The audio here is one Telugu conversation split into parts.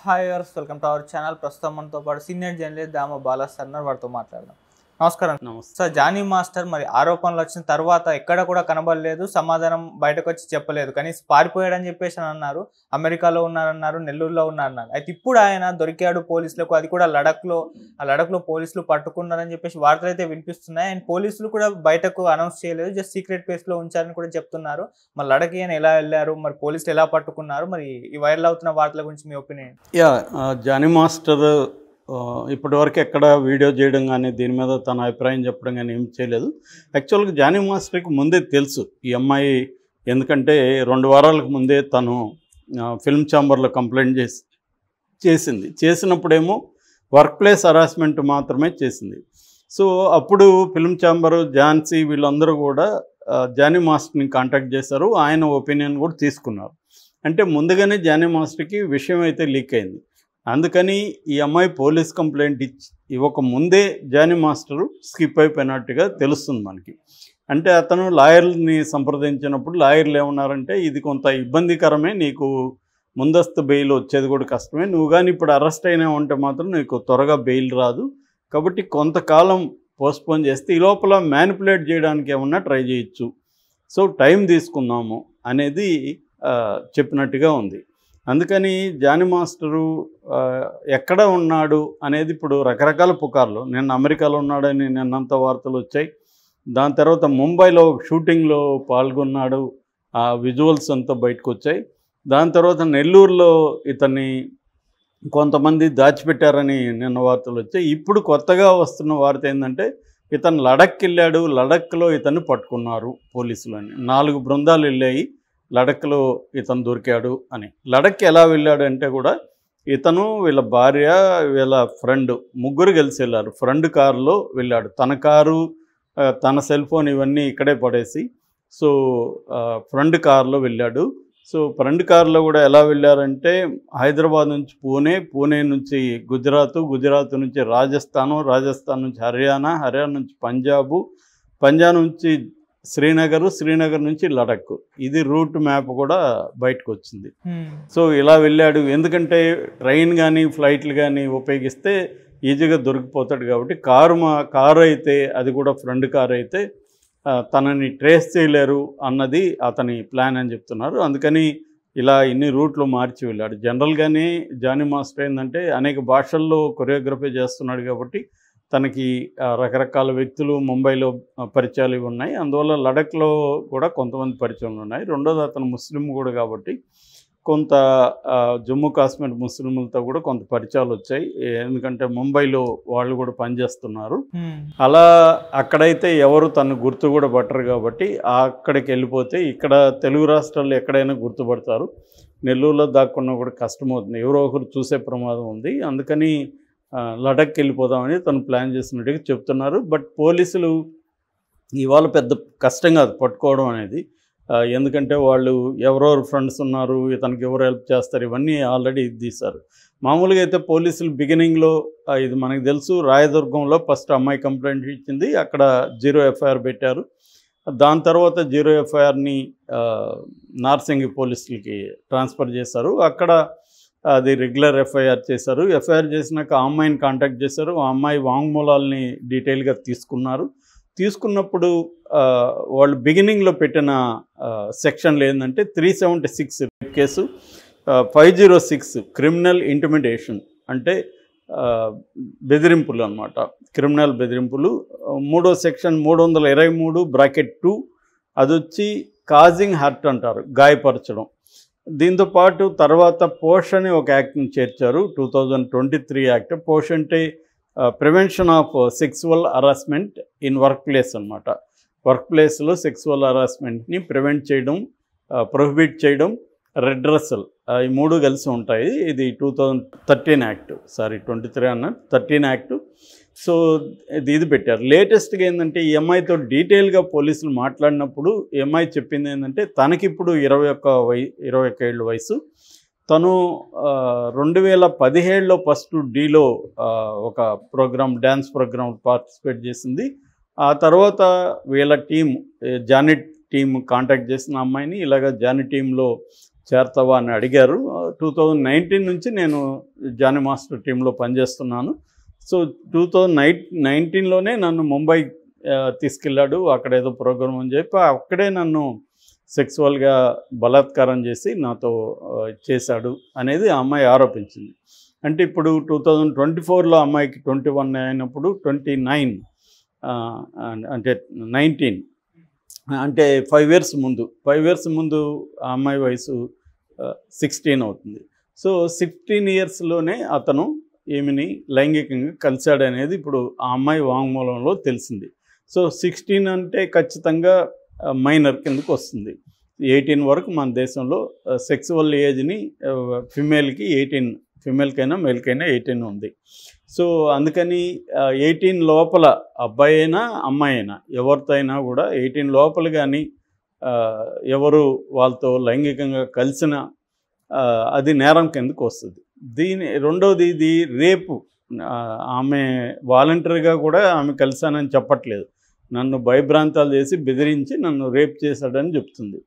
Hi viewers, welcome to our channel. ప్రస్తుతం మనతో పాటు సీనియర్ జర్నలిస్ట్ దామ బాలా సార్ ఉన్నారు. వారితో మాట్లాడదాం. నమస్కారం. నమస్తే సార్, జానీ మాస్టర్ మరి ఆరోపణలు వచ్చిన తర్వాత ఎక్కడ కూడా కనబడలేదు, సమాధానం బయటకు వచ్చి చెప్పలేదు. కనీసం పారిపోయాడని చెప్పేసి అని అన్నారు. అమెరికాలో ఉన్నారన్నారు, నెల్లూరులో ఉన్నారన్నారు. అయితే ఇప్పుడు ఆయన దొరికాడు పోలీసులకు, అది కూడా లడఖ్లో పోలీసులు పట్టుకున్నారని చెప్పేసి వార్తలు అయితే వినిపిస్తున్నాయి. అండ్ పోలీసులు కూడా బయటకు అనౌన్స్ చేయలేదు, జస్ట్ సీక్రెట్ ప్లేస్ లో ఉంచారని కూడా చెప్తున్నారు. మరి లడఖ్ ఆయన ఎలా వెళ్ళారు, మరి పోలీసులు ఎలా పట్టుకున్నారు, మరి ఈ వైరల్ అవుతున్న వార్తల గురించి మీ ఒపీనియన్? జానీ మాస్టర్ ఇప్పటివరకు ఎక్కడ వీడియో చేయడం కానీ దీని మీద తన అభిప్రాయం చెప్పడం కానీ ఏం చేయలేదు. యాక్చువల్గా జానీ మాస్టర్కి ముందే తెలుసు ఈ అమ్మాయి, ఎందుకంటే 2 వారాలకు ముందే తను ఫిల్మ్ ఛాంబర్లో కంప్లైంట్ చేసినప్పుడేమో వర్క్ ప్లేస్ హరాస్మెంట్ మాత్రమే చేసింది. సో అప్పుడు ఫిల్మ్ ఛాంబరు, ఝాన్సీ వీళ్ళందరూ కూడా జానీ మాస్టర్ని కాంటాక్ట్ చేశారు. ఆయన ఒపీనియన్ కూడా తీసుకున్నారు. అంటే ముందుగానే జానీ మాస్టర్కి విషయం అయితే లీక్ అయింది. అందుకని ఈ అమ్మాయి పోలీస్ కంప్లైంట్ ఇవ్వక ముందే జానీ మాస్టరు స్కిప్ అయిపోయినట్టుగా తెలుస్తుంది మనకి. అంటే అతను లాయర్ని సంప్రదించినప్పుడు లాయర్లు ఏమన్నారంటే, ఇది కొంత ఇబ్బందికరమే, నీకు ముందస్తు బెయిల్ వచ్చేది కూడా కష్టమే, నువ్వు కానీ ఇప్పుడు అరెస్ట్ అయినా ఉంటే మాత్రం నీకు త్వరగా బెయిల్ రాదు, కాబట్టి కొంతకాలం పోస్ట్పోన్ చేస్తే ఈ లోపల మ్యానిపులేట్ చేయడానికి ఏమన్నా ట్రై చేయొచ్చు, సో టైం తీసుకుందాము అనేది చెప్పినట్టుగా ఉంది. అందుకని జానీ మాస్టరు ఎక్కడ ఉన్నాడు అనేది ఇప్పుడు రకరకాల పుకార్లు. నిన్న అమెరికాలో ఉన్నాడని నిన్నంత వార్తలు వచ్చాయి. దాని తర్వాత ముంబైలో షూటింగ్లో పాల్గొన్నాడు, ఆ విజువల్స్ అంతా బయటకు వచ్చాయి. దాని తర్వాత నెల్లూరులో ఇతన్ని కొంతమంది దాచిపెట్టారని నిన్న వార్తలు వచ్చాయి. ఇప్పుడు కొత్తగా వస్తున్న వార్త ఏంటంటే, ఇతను లడఖ్కి వెళ్ళాడు, లడఖ్లో ఇతన్ని పట్టుకున్నారు పోలీసులు అని. 4 బృందాలు వెళ్ళాయి, లడఖ్లో ఇతను దొరికాడు అని. లడఖ్కి ఎలా వెళ్ళాడు అంటే కూడా ఇతను, వీళ్ళ భార్య, వీళ్ళ ఫ్రెండ్ ముగ్గురు కలిసి వెళ్ళారు. ఫ్రెండ్ కారులో వెళ్ళాడు. తన కారు, తన సెల్ ఫోన్ ఇవన్నీ ఇక్కడే పడేసి సో ఫ్రెండ్ కారులో వెళ్ళాడు. సో ఫ్రెండ్ కారులో కూడా ఎలా వెళ్ళారంటే, హైదరాబాద్ నుంచి పూణే నుంచి గుజరాత్ నుంచి రాజస్థాన్ నుంచి హర్యానా నుంచి పంజాబ్ నుంచి శ్రీనగర్ నుంచి లడఖ్. ఇది రూట్ మ్యాప్ కూడా బయటకు వచ్చింది. సో ఇలా వెళ్ళాడు. ఎందుకంటే ట్రైన్ కానీ ఫ్లైట్లు కానీ ఉపయోగిస్తే ఈజీగా దొరికిపోతాడు కాబట్టి, కారు అయితే, అది కూడా ఫ్రెండ్ కారు అయితే తనని ట్రేస్ చేయలేరు అన్నది అతని ప్లాన్ అని చెప్తున్నారు. అందుకని ఇలా ఇన్ని రూట్లు మార్చి వెళ్ళాడు. జనరల్గానే జానీ మాస్టర్ ఏంటంటే అనేక భాషల్లో కొరియోగ్రఫీ చేస్తున్నాడు కాబట్టి తనకి రకరకాల వ్యక్తులు ముంబైలో పరిచయాలు ఉన్నాయి. అందువల్ల లడఖ్లో కూడా కొంతమంది పరిచయాలు ఉన్నాయి. రెండోది అతను ముస్లిం కూడా కాబట్టి కొంత జమ్మూ కాశ్మీర్ ముస్లింలతో కూడా కొంత పరిచయాలు వచ్చాయి. ఎందుకంటే ముంబైలో వాళ్ళు కూడా పనిచేస్తున్నారు. అలా అక్కడైతే ఎవరు తను గుర్తు కూడా పట్టరు కాబట్టి అక్కడికి వెళ్ళిపోతే ఇక్కడ తెలుగు రాష్ట్రాల్లో ఎక్కడైనా గుర్తుపడతారు. నెల్లూరులో దాక్కున్నా కూడా కష్టమవుతుంది, ఎవరో ఒకరు చూసే ప్రమాదం ఉంది. అందుకని లడఖ్కి వెళ్ళిపోదామని తను ప్లాన్ చేసినట్టుగా చెప్తున్నారు. బట్ పోలీసులు ఇవాళ పెద్ద కష్టం కాదు పట్టుకోవడం అనేది. ఎందుకంటే వాళ్ళు ఎవరెవరు ఫ్రెండ్స్ ఉన్నారు, ఇతనికి ఎవరు హెల్ప్ చేస్తారు, ఇవన్నీ ఆల్రెడీ తీశారు. మామూలుగా అయితే పోలీసులు బిగినింగ్లో ఇది మనకు తెలుసు, రాయదుర్గంలో ఫస్ట్ అమ్మాయి కంప్లైంట్ ఇచ్చింది, అక్కడ 0 ఎఫ్ఐఆర్ పెట్టారు. దాని తర్వాత 0 ఎఫ్ఐఆర్ని నార్సింగి పోలీసులకి ట్రాన్స్ఫర్ చేశారు. అక్కడ అది రెగ్యులర్ ఎఫ్ఐఆర్ చేశారు. ఎఫ్ఐఆర్ చేసినాక ఆ అమ్మాయిని కాంటాక్ట్ చేశారు. ఆ అమ్మాయి వాంగ్మూలాల్ని డీటెయిల్గా తీసుకున్నప్పుడు వాళ్ళు బిగినింగ్లో పెట్టిన సెక్షన్లు ఏంటంటే 376 కేసు, 506 క్రిమినల్ ఇంటిమిడేషన్ అంటే బెదిరింపులు అన్నమాట, క్రిమినల్ బెదిరింపులు. 3వ సెక్షన్ 323(2) అది వచ్చి కాజింగ్ హర్ట్ అంటారు, గాయపరచడం. దీంతోపాటు తర్వాత పోష్ అని ఒక యాక్ట్ని చేర్చారు, 2023 యాక్ట్. పోష్ అంటే prevention of sexual harassment in work place అనమాట. వర్క్ ప్లేస్లో సెక్సువల్ హరాస్మెంట్ని ప్రివెంట్ చేయడం, ప్రొహిబిట్ చేయడం, రెడ్రెసల్, ఈ 3 కలిసి ఉంటాయి. ఇది 2013 యాక్ట్, 23 అన్న 13 యాక్ట్. సో ఇది పెట్టారు. లేటెస్ట్గా ఏంటంటే ఈ అమ్మాయితో డీటెయిల్గా పోలీసులు మాట్లాడినప్పుడు ఈ అమ్మాయి చెప్పింది ఏంటంటే, తనకిప్పుడు 21 ఏళ్ళ వయసు. తను 2017లో ఫస్ట్ డీలో ఒక డ్యాన్స్ ప్రోగ్రామ్ పార్టిసిపేట్ చేసింది. ఆ తర్వాత వీళ్ళ టీం జానీ టీం కాంటాక్ట్ చేసిన అమ్మాయిని, ఇలాగ జానీ టీంలో చేరతావా అని అడిగారు. 2019 నుంచి నేను జానీ మాస్టర్ టీంలో పనిచేస్తున్నాను. సో 2019లోనే నన్ను ముంబై తీసుకెళ్ళాడు. అక్కడ ఏదో ప్రోగ్రామ్ అని చెప్పి అక్కడే నన్ను సెక్సువల్గా బలాత్కారం చేసి నాతో చేశాడు అనేది ఆ అమ్మాయి ఆరోపించింది. అంటే ఇప్పుడు 2024లో అమ్మాయికి 21 అయినప్పుడు 29 అంటే 19 అంటే 5 ఇయర్స్ ముందు ఆ అమ్మాయి వయసు 16 అవుతుంది. సో 16 ఇయర్స్లోనే అతను ఈమెని లైంగికంగా కలిశాడనేది ఇప్పుడు ఆ అమ్మాయి వాంగ్మూలంలో తెలిసింది. సో 16 అంటే ఖచ్చితంగా మైనర్ కిందకు వస్తుంది. 18 వరకు మన దేశంలో సెక్సువల్ ఏజ్ని ఫిమేల్కి 18, ఫిమేల్కైనా మేల్కైనా 18 ఉంది. సో అందుకని 18 లోపల అబ్బాయి అయినా అమ్మాయి అయినా ఎవరితో అయినా కూడా 18 లోపల కానీ ఎవరు వాళ్ళతో లైంగికంగా కలిసిన అది నేరం కిందకు వస్తుంది. రెండోది ఇది రేపు. ఆమె వాలంటరీగా కూడా ఆమె కలిశానని చెప్పట్లేదు. నన్ను భయభ్రాంతాలు చేసి బెదిరించి నన్ను రేప్ చేశాడని చెప్తుంది.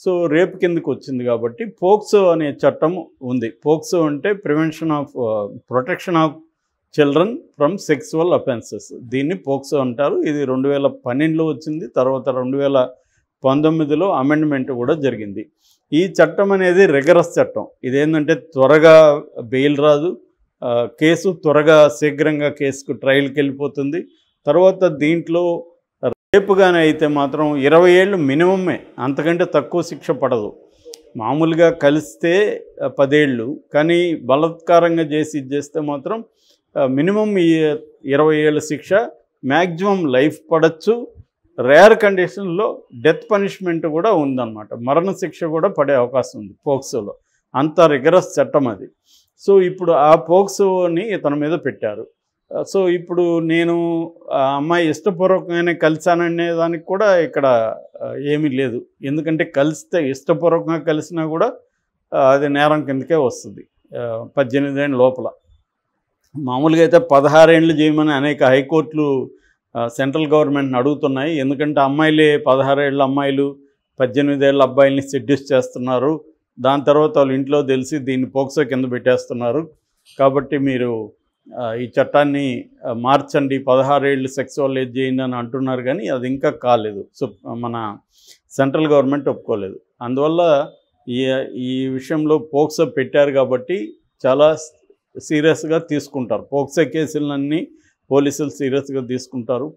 సో రేప్ కిందకు వచ్చింది కాబట్టి పోక్సో అనే చట్టం ఉంది. పోక్సో అంటే protection of children from sexual offences. దీన్ని పోక్సో అంటారు. ఇది 2012లో వచ్చింది. తర్వాత 2019లో అమెండ్మెంట్ కూడా జరిగింది. ఈ చట్టం అనేది రిగరస్ చట్టం. ఇదేంటంటే త్వరగా బెయిల్ రాదు, కేసు శీఘ్రంగా కేసుకు ట్రయల్కి వెళ్ళిపోతుంది. తర్వాత దీంట్లో రేపుగానే అయితే మాత్రం 20 ఏళ్ళు మినిమమే, అంతకంటే తక్కువ శిక్ష పడదు. మామూలుగా కలిస్తే 10 ఏళ్ళు, కానీ బలాత్కారంగా చేస్తే మాత్రం మినిమం 20 ఏళ్ళ శిక్ష, మ్యాక్సిమం లైఫ్ పడచ్చు. రేర్ కండిషన్లో డెత్ పనిష్మెంట్ కూడా ఉందన్నమాట. మరణశిక్ష కూడా పడే అవకాశం ఉంది పోక్సోలో. అంత రిగరస్ చట్టం అది. సో ఇప్పుడు ఆ పోక్సోని ఇతని మీద పెట్టారు. సో ఇప్పుడు నేను ఆ అమ్మాయి ఇష్టపూర్వకంగానే కలిశాననే దానికి కూడా ఇక్కడ ఏమీ లేదు. ఎందుకంటే ఇష్టపూర్వకంగా కలిసినా కూడా అది నేరం కిందకే వస్తుంది 18 ఏళ్ళ లోపల. మామూలుగా అయితే 16 ఏళ్ళు చేయమని అనేక హైకోర్టులు సెంట్రల్ గవర్నమెంట్ని అడుగుతున్నాయి. ఎందుకంటే 16 ఏళ్ళ అమ్మాయిలు 18 ఏళ్ళ అబ్బాయిల్ని సెడ్యూస్ చేస్తున్నారు. దాని తర్వాత వాళ్ళు ఇంట్లో తెలిసి దీన్ని పోక్సో కింద పెట్టేస్తున్నారు. కాబట్టి మీరు ఈ చట్టాన్ని మార్చండి, 16 ఏళ్ళు సెక్సువల్ ఏజ్ చేయండి అని అంటున్నారు. కానీ అది ఇంకా కాలేదు. సో మన సెంట్రల్ గవర్నమెంట్ ఒప్పుకోలేదు. అందువల్ల ఈ విషయంలో పోక్సో పెట్టారు కాబట్టి చాలా సీరియస్గా తీసుకుంటారు. పోక్సో కేసులన్నీ పోలీసులు సీరియస్గా తీసుకుంటారు.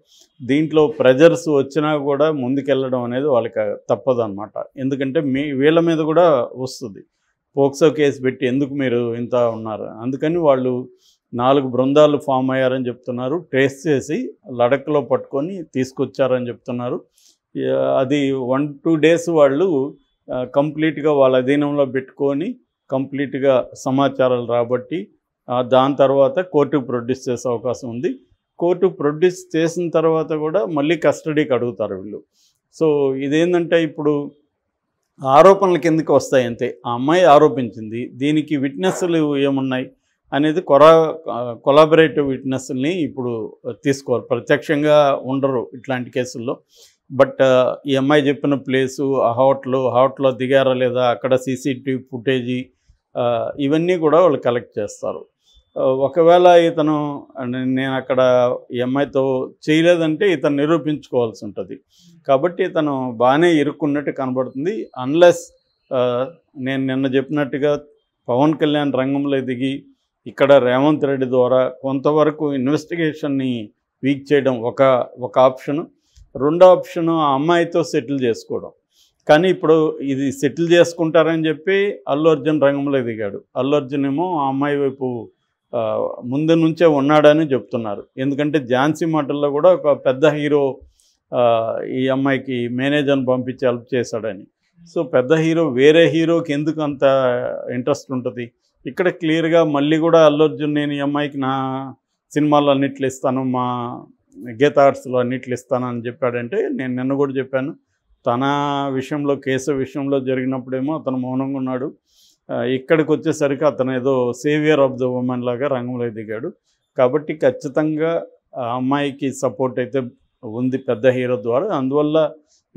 దీంట్లో ప్రెజర్స్ వచ్చినా కూడా ముందుకెళ్ళడం అనేది వాళ్ళకి తప్పదన్నమాట. ఎందుకంటే వీళ్ళ మీద కూడా వస్తుంది. పోక్సో కేసు పెట్టి ఎందుకు మీరు ఇంత ఉన్నారు, అందుకని వాళ్ళు 4 బృందాలు ఫామ్ అయ్యారని చెప్తున్నారు. ట్రేస్ చేసి లడఖ్లో పట్టుకొని తీసుకొచ్చారని చెప్తున్నారు. అది 1-2 డేస్ వాళ్ళు కంప్లీట్గా వాళ్ళ అధీనంలో పెట్టుకొని కంప్లీట్గా సమాచారాలు రాబట్టి దాని తర్వాత కోర్టుకు ప్రొడ్యూస్ చేసే అవకాశం ఉంది. కోర్టుకు ప్రొడ్యూస్ చేసిన తర్వాత కూడా మళ్ళీ కస్టడీకి అడుగుతారు వీళ్ళు. సో ఇదేంటంటే ఇప్పుడు ఆరోపణల కిందకి వస్తాయి అంతే. ఆ అమ్మాయి ఆరోపించింది, దీనికి విట్నెస్లు ఏమున్నాయి అనేది కొలాబరేటివ్ విట్నెస్ని ఇప్పుడు తీసుకోవాలి. ప్రత్యక్షంగా ఉండరు ఇట్లాంటి కేసుల్లో. బట్ ఈ అమ్మాయి చెప్పిన ప్లేసు, ఆ హోటల్లో దిగారా లేదా, అక్కడ సీసీటీవీ ఫుటేజీ, ఇవన్నీ కూడా వాళ్ళు కలెక్ట్ చేస్తారు. ఒకవేళ ఇతను నేను అక్కడ ఈ అమ్మాయితో చేయలేదంటే ఇతను నిరూపించుకోవాల్సి ఉంటుంది. కాబట్టి ఇతను బాగానే ఇరుక్కున్నట్టు కనబడుతుంది. అన్లెస్ నేను నిన్న చెప్పినట్టుగా పవన్ కళ్యాణ్ రంగంలో దిగి ఇక్కడ రేవంత్ రెడ్డి ద్వారా కొంతవరకు ఇన్వెస్టిగేషన్ని వీక్ చేయడం ఒక ఆప్షను. రెండో ఆప్షను ఆ అమ్మాయితో సెటిల్ చేసుకోవడం. కానీ ఇప్పుడు ఇది సెటిల్ చేసుకుంటారని చెప్పి అల్లు అర్జున్ రంగంలో దిగాడు. అల్లు అర్జున్ ఏమో ఆ అమ్మాయి వైపు ముందు నుంచే ఉన్నాడని చెప్తున్నారు. ఎందుకంటే ఝాన్సీ మాటల్లో కూడా ఒక పెద్ద హీరో ఈ అమ్మాయికి మేనేజర్ని పంపించి హెల్ప్ చేశాడని. సో పెద్ద హీరో వేరే హీరోకి ఎందుకు అంత ఇంట్రెస్ట్ ఉంటుంది? ఇక్కడ క్లియర్గా మళ్ళీ కూడా అల్లు అర్జున్ నేను ఈ అమ్మాయికి నా సినిమాల్లో అన్నిట్లు ఇస్తాను, మా గీతా ఆర్ట్స్లో అన్నిట్లు ఇస్తాను అని చెప్పాడంటే, నేను నిన్న కూడా చెప్పాను, తన విషయంలో కేసు విషయంలో జరిగినప్పుడేమో అతను మౌనంగా ఉన్నాడు. ఇక్కడికి వచ్చేసరికి అతను ఏదో సేవియర్ ఆఫ్ ద ఉమెన్ లాగా రంగంలో దిగాడు. కాబట్టి ఖచ్చితంగా ఆ అమ్మాయికి సపోర్ట్ అయితే ఉంది పెద్ద హీరో ద్వారా. అందువల్ల